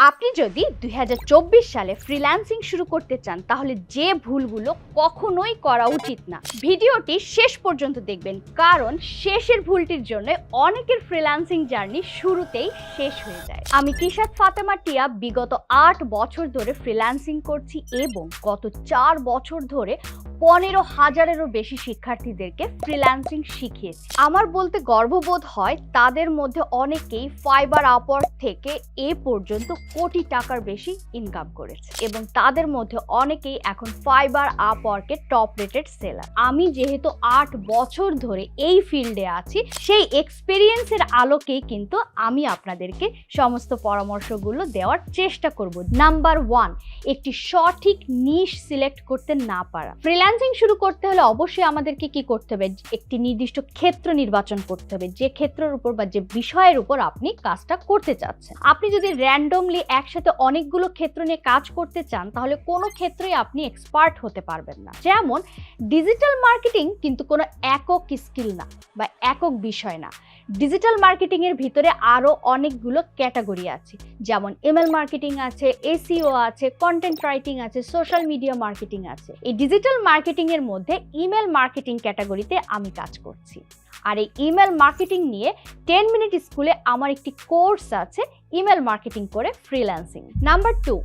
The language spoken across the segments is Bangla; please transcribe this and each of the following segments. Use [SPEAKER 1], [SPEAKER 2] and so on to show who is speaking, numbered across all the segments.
[SPEAKER 1] আপনি যদি 2024 সালে ফ্রিল্যান্সিং শুরু করতে চান তাহলে যে ভুলগুলো কখনোই করা উচিত না। ভিডিওটি শেষ পর্যন্ত দেখবেন, কারণ শেষের ভুলটির জন্য অনেকের ফ্রিল্যান্সিং জার্নি শুরুতেই শেষ হয়ে যায়। আমি তিশাত ফাতেমা টিয়া বিগত 8 বছর ধরে ফ্রিল্যান্সিং করছি এবং গত 4 বছর ধরে 15,000-এরও বেশি শিক্ষার্থীদেরকে ফ্রিল্যান্সিং শিখিয়েছি। আমার বলতে গর্ববোধ হয়, তাদের মধ্যে অনেকেই ফাইবার আপওয়ার্ক থেকে এ পর্যন্ত কোটি টাকার বেশি ইনকাম করেছে এবং তাদের মধ্যে অনেকেই এখন ফাইবার আপওয়ার্কের টপ রেটেড সেলার। আমি যেহেতু 8 বছর ধরে এই ফিল্ডে আছি, সেই এক্সপেরিয়েন্সের আলোকেই কিন্তু আমি আপনাদেরকে সমস্ত পরামর্শগুলো দেওয়ার চেষ্টা করব। নাম্বার 1, একটি সঠিক নিশ সিলেক্ট করতে না পারা। ফ্রিল্যান্সিং শুরু করতে হলে অবশ্যই আমাদেরকে কি করতে হবে, একটি নির্দিষ্ট ক্ষেত্র নির্বাচন করতে হবে, যে ক্ষেত্রের উপর বা যে বিষয়ের উপর আপনি কাজটা করতে চাচ্ছেন। আপনি যদি র্যান্ডমলি একসাথে অনেকগুলো ক্ষেত্র নিয়ে কাজ করতে চান তাহলে কোনো ক্ষেত্রেই আপনি এক্সপার্ট হতে পারবেন না। যেমন ডিজিটাল মার্কেটিং কিন্তু কোনো একক স্কিল না বা একক বিষয় না। ডিজিটাল মার্কেটিং এর ভিতরে আরো অনেকগুলো ক্যাটাগরি আছে, যেমন ইমেল মার্কেটিং আছে, এসইও আছে, কন্টেন্ট রাইটিং আছে, সোশ্যাল মিডিয়া মার্কেটিং আছে। এই ডিজিটাল মার্কেটিং এর মধ্যে ইমেল মার্কেটিং ক্যাটাগরিতে আমি কাজ করছি। আর এই ইমেল মার্কেটিং নিয়ে 10 মিনিট স্কুলে আমার একটি কোর্স আছে, ইমেল মার্কেটিং করে ফ্রিল্যান্সিং। নাম্বার 2,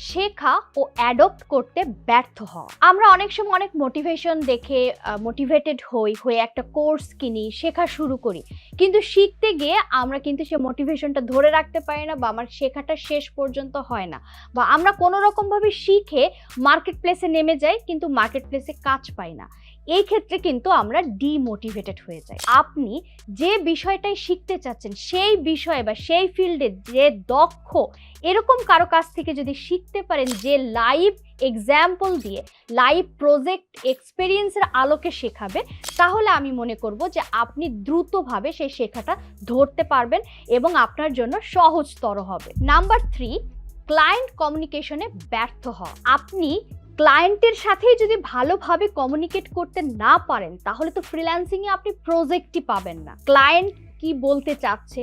[SPEAKER 1] শেখা ও অ্যাডপ্ট করতে ব্যর্থ হওয়া। আমরা অনেক সময় অনেক মোটিভেশন দেখে মোটিভেটেড হয়ে একটা কোর্স কিনি, শেখা শুরু করি, কিন্তু শিখতে গিয়ে আমরা কিন্তু সে মোটিভেশনটা ধরে রাখতে পারি না বা আমার শেখাটা শেষ পর্যন্ত হয় না, বা আমরা কোনো রকমভাবে শিখে মার্কেট প্লেসে নেমে যাই কিন্তু মার্কেট প্লেসে কাজ পাই না। এই ক্ষেত্রে কিন্তু আমরা ডিমোটিভেটেড হয়ে যাই। আপনি যে বিষয়টাই শিখতে চাচ্ছেন সেই বিষয়ে বা সেই ফিল্ডে যে দক্ষ, এরকম কারো কাছ থেকে যদি শিখতে পারেন, যে লাইভ এক্সাম্পল দিয়ে লাইভ প্রজেক্ট এক্সপেরিয়েন্সের আলোকে শেখাবে, তাহলে আমি মনে করব যে আপনি দ্রুতভাবে সেই শেখাটা ধরতে পারবেন এবং আপনার জন্য সহজতর হবে। নাম্বার 3, ক্লায়েন্ট কমিউনিকেশনে ব্যর্থ হওয়া। আপনি ক্লায়েন্টের সাথেই যদি ভালোভাবে কমিউনিকেট করতে না পারেন তাহলে তো ফ্রিল্যান্সিংয়ে আপনি প্রজেক্টই পাবেন না। ক্লায়েন্ট কি বলতে চাচ্ছে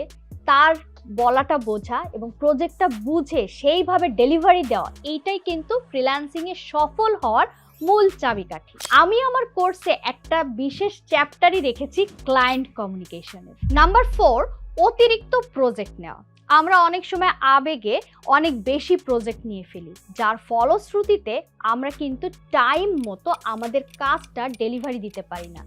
[SPEAKER 1] তার বলাটা বোঝা এবং প্রজেক্টটা বুঝে সেইভাবে ডেলিভারি দেওয়া, এইটাই কিন্তু ফ্রিল্যান্সিংয়ে সফল হওয়ার মূল চাবিকাঠি। আমি আমার কোর্সে একটা বিশেষ চ্যাপ্টারই রেখেছি ক্লায়েন্ট কমিউনিকেশনের। নাম্বার 4, অতিরিক্ত প্রজেক্ট নেওয়া। আমরা অনেক সময় আবেগে অনেক বেশি প্রজেক্ট নিয়ে ফেলি, যার ফলশ্রুতিতে আমরা কিন্তু টাইম মতো আমাদের কাজটা ডেলিভারি দিতে পারি না।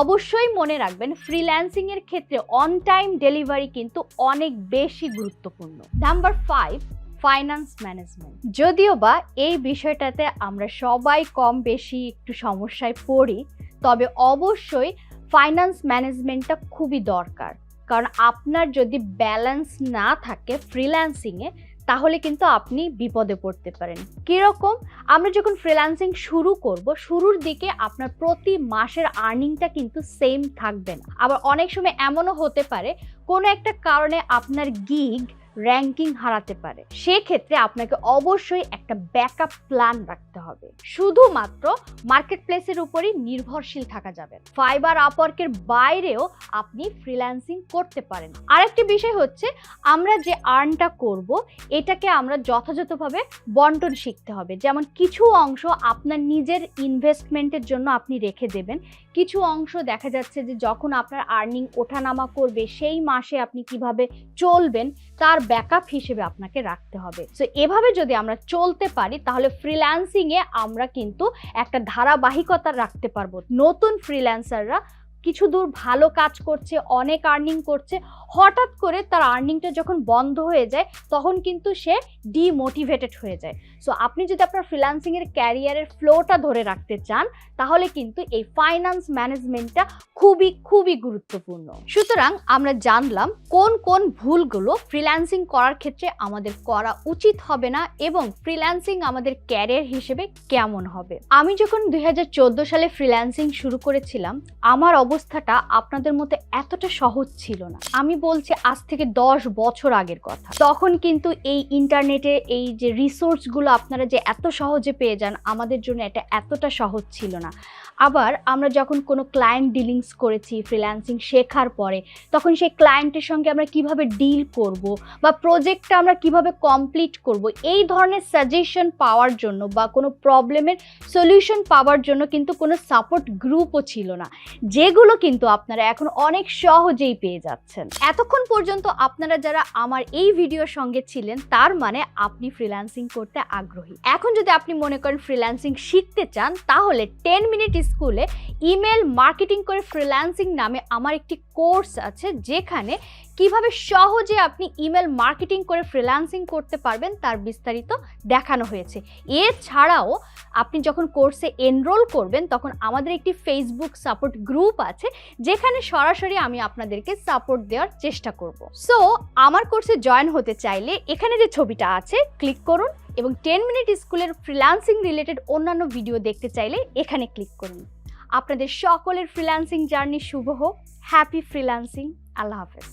[SPEAKER 1] অবশ্যই মনে রাখবেন, ফ্রিল্যান্সিং এর ক্ষেত্রে অন টাইম ডেলিভারি কিন্তু অনেক বেশি গুরুত্বপূর্ণ। Number 5, finance management. যদিও বা এই বিষয়টাতে আমরা সবাই কম বেশি একটু সমস্যায় পড়ি, তবে অবশ্যই ফাইন্যান্স ম্যানেজমেন্টটা খুবই দরকার। কারণ আপনার যদি ব্যালেন্স না থাকে ফ্রিল্যান্সিংয়ে তাহলে কিন্তু আপনি বিপদে পড়তে পারেন। কীরকম, আমরা যখন ফ্রিল্যান্সিং শুরু করব, শুরুর দিকে আপনার প্রতি মাসের আর্নিংটা কিন্তু সেম থাকবে না। আবার অনেক সময় এমনও হতে পারে কোনো একটা কারণে আপনার গিগ র্যাঙ্কিং হারাতে পারে। সেক্ষেত্রে আপনাকে অবশ্যই একটা ব্যাকআপ প্ল্যান রাখতে হবে। শুধুমাত্র মার্কেট প্লেসের উপরই নির্ভরশীল থাকা যাবে। ফাইবার আপওয়ার্কের বাইরেও আপনি ফ্রিল্যান্সিং করতে পারেন। আরেকটি বিষয় হচ্ছে, আমরা যে আর্নটা করব এটাকে আমরা যথাযথভাবে বন্টন শিখতে হবে। যেমন কিছু অংশ আপনার নিজের ইনভেস্টমেন্টের জন্য আপনি রেখে দেবেন, কিছু অংশ দেখা যাচ্ছে যে যখন আপনার আর্নিং ওঠানামা করবে সেই মাসে আপনি কিভাবে চলবেন তার ব্যাকআপ হিসেবে আপনাকে রাখতে হবে। সো এভাবে যদি আমরা চলতে পারি তাহলে ফ্রিল্যান্সিংয়ে আমরা কিন্তু একটা ধারাবাহিকতা রাখতে পারবো। নতুন ফ্রিল্যান্সাররা কিছু দূর ভালো কাজ করছে, অনেক আর্নিং করছে, হঠাৎ করে তার আর্নিংটা যখন বন্ধ হয়ে যায় তখন কিন্তু সে ডিমোটিভেটেড হয়ে যায়। সো আপনি যদি আপনার ফ্রিল্যান্সিংয়ের ক্যারিয়ারের ফ্লোটা ধরে রাখতে চান তাহলে কিন্তু এই ফাইন্যান্স ম্যানেজমেন্টটা খুবই গুরুত্বপূর্ণ। সুতরাং আমরা জানলাম কোন কোন ভুলগুলো ফ্রিল্যান্সিং করার ক্ষেত্রে আমাদের করা উচিত হবে না এবং ফ্রিল্যান্সিং আমাদের ক্যারিয়ার হিসেবে কেমন হবে। আমি যখন 2014 সালে ফ্রিল্যান্সিং শুরু করেছিলাম, আমার অবস্থাটা আপনাদের মতো এতটা সহজ ছিল না। আমি বলছি আজ থেকে 10 বছর আগের কথা। তখন কিন্তু এই ইন্টারনেটে এই যে রিসোর্সগুলো আপনারা যে এত সহজে পেয়ে যান, আমাদের জন্য এটা এতটা সহজ ছিল না। আবার আমরা যখন কোনো ক্লায়েন্ট ডিলিংস করেছি ফ্রিল্যান্সিং শেখার পরে, তখন সেই ক্লায়েন্টের সঙ্গে আমরা কিভাবে ডিল করব বা প্রজেক্টটা আমরা কিভাবে কমপ্লিট করব, এই ধরনের সাজেশন পাওয়ার জন্য বা কোনো প্রবলেমের সলিউশন পাওয়ার জন্য কিন্তু কোনো সাপোর্ট গ্রুপও ছিল না, যেগুলো কিন্তু আপনারা এখন অনেক সহজেই পেয়ে যাচ্ছেন। এতক্ষণ পর্যন্ত আপনারা যারা আমার এই ভিডিওর সঙ্গে ছিলেন, তার মানে আপনি ফ্রিল্যান্সিং করতে আগ্রহী। এখন যদি আপনি মনে করেন ফ্রিল্যান্সিং শিখতে চান, তাহলে 10 মিনিট স্কুলে ইমেল মার্কেটিং করে ফ্রিল্যান্সিং নামে আমার একটি কোর্স আছে, যেখানে কিভাবে সহজে আপনি ইমেল মার্কেটিং করে ফ্রিল্যান্সিং করতে পারবেন তার বিস্তারিত দেখানো হয়েছে। এছাড়াও আপনি যখন কোর্সে এনরোল করবেন, তখন আমাদের একটি ফেসবুক সাপোর্ট গ্রুপ আছে, যেখানে সরাসরি আমি আপনাদেরকে সাপোর্ট দেওয়ার চেষ্টা করব। সো আমার কোর্সে জয়েন হতে চাইলে এখানে যে ছবিটা আছে ক্লিক করুন, এবং 10 মিনিট স্কুলের ফ্রিল্যান্সিং রিলেটেড অন্যান্য ভিডিও দেখতে চাইলে এখানে ক্লিক করুন। আপনাদের সকলের ফ্রিল্যান্সিং জার্নি শুভ হোক। Happy freelancing. আল্লাহ হাফেজ।